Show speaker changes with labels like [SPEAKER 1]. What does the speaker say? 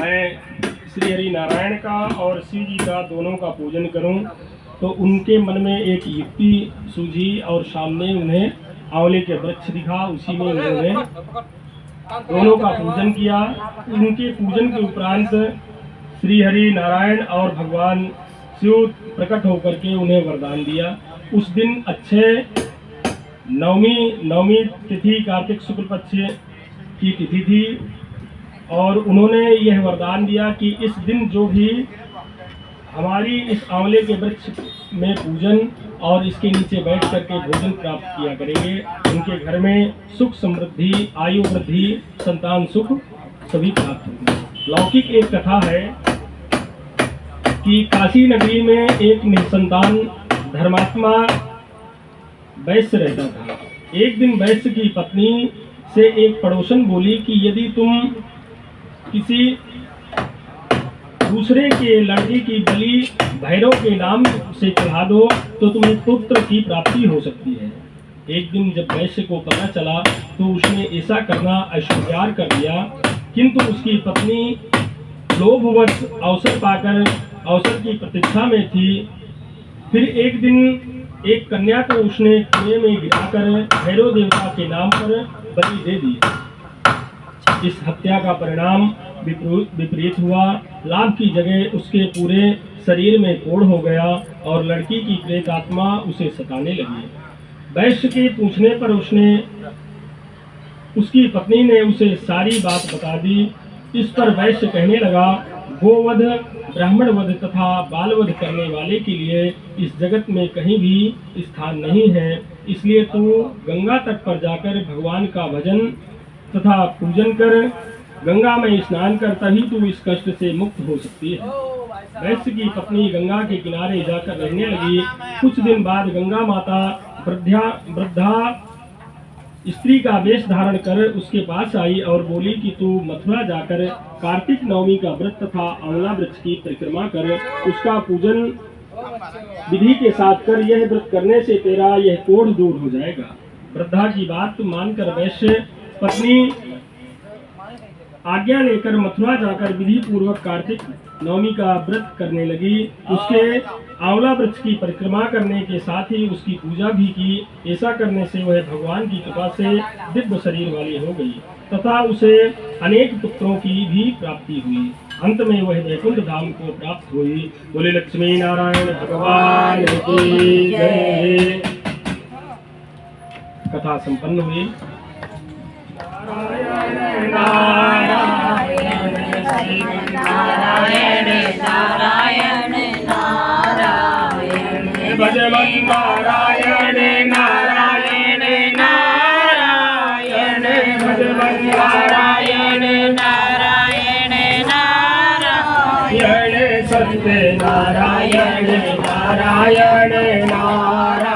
[SPEAKER 1] मैं श्री हरि नारायण का और शिव जी का दोनों का पूजन करूं, तो उनके मन में एक युक्ति सूझी और सामने उन्हें आंवले के वृक्ष दिखा। उसी में उन्होंने दोनों का पूजन किया। उनके पूजन के उपरांत श्री हरि नारायण और भगवान शिव प्रकट होकर के उन्हें वरदान दिया। उस दिन अच्छे नवमी तिथि कार्तिक शुक्ल पक्ष की तिथि थी और उन्होंने यह वरदान दिया कि इस दिन जो भी हमारी इस आंवले के वृक्ष में पूजन और इसके नीचे बैठ करके भोजन प्राप्त किया करेंगे, उनके घर में सुख समृद्धि, आयु वृद्धि, संतान सुख सभी प्राप्त होंगे। लौकिक एक कथा है कि काशी नगरी में एक निसंतान धर्मात्मा वैश्य रहता था। एक दिन वैश्य की पत्नी से एक पड़ोसन बोली कि यदि तुम किसी दूसरे के लड़के की बलि भैरव के नाम से चढ़ा दो तो तुम्हें पुत्र की प्राप्ति हो सकती है। एक दिन जब वैश्य को पता चला तो उसने ऐसा करना अस्वीकार कर दिया, किंतु उसकी पत्नी लोभवश अवसर पाकर अवसर की प्रतीक्षा में थी। फिर एक दिन एक कन्या को उसने कुएं में गिराकर भैरव देवता के नाम पर बलि दे दी। इस हत्या का परिणाम विपरीत हुआ। लाभ की जगह उसके पूरे शरीर में कोढ़ हो गया और लड़की की प्रेत आत्मा उसे सताने लगी। वैश्य के पूछने पर उसकी पत्नी ने उसे सारी बात बता दी। इस पर वैश्य कहने लगा, गोवध, ब्राह्मण वध तथा बाल वध करने वाले के लिए इस जगत में कहीं भी स्थान नहीं है। इसलिए तू गंगा तट पर जाकर भगवान का भजन तथा पूजन कर, गंगा में स्नान कर, तभी तू इस कष्ट से मुक्त हो सकती है। वैश्य की पत्नी गंगा के किनारे जाकर रहने लगी। कुछ दिन बाद गंगा माता वृद्धा स्त्री का वेश धारण कर उसके पास आई और बोली कि तू मथुरा जाकर कार्तिक नवमी का व्रत तथा आंवला वृक्ष की परिक्रमा कर, उसका पूजन विधि के साथ कर। यह व्रत करने से तेरा यह कोढ़ दूर हो जाएगा। वृद्धा की बात मानकर वैश्य पत्नी आज्ञा लेकर मथुरा जाकर विधि पूर्वक कार्तिक नवमी का व्रत करने लगी। उसके आंवला वृक्ष की परिक्रमा करने के साथ ही उसकी पूजा भी की। ऐसा करने से वह भगवान की कृपा से दिव्य शरीर वाली हो गई तथा उसे अनेक पुत्रों की भी प्राप्ति हुई। अंत में वह वैकुंठ धाम को प्राप्त हुई। बोले लक्ष्मी नारायण भगवान की जय। कथा संपन्न हुई। नारायण नारायण नारायण नारायण नारायण भजवन नारायण नारायण नारायण भजवन नारायण नारायण नारायण सत्य नारायण नारायण नारायण।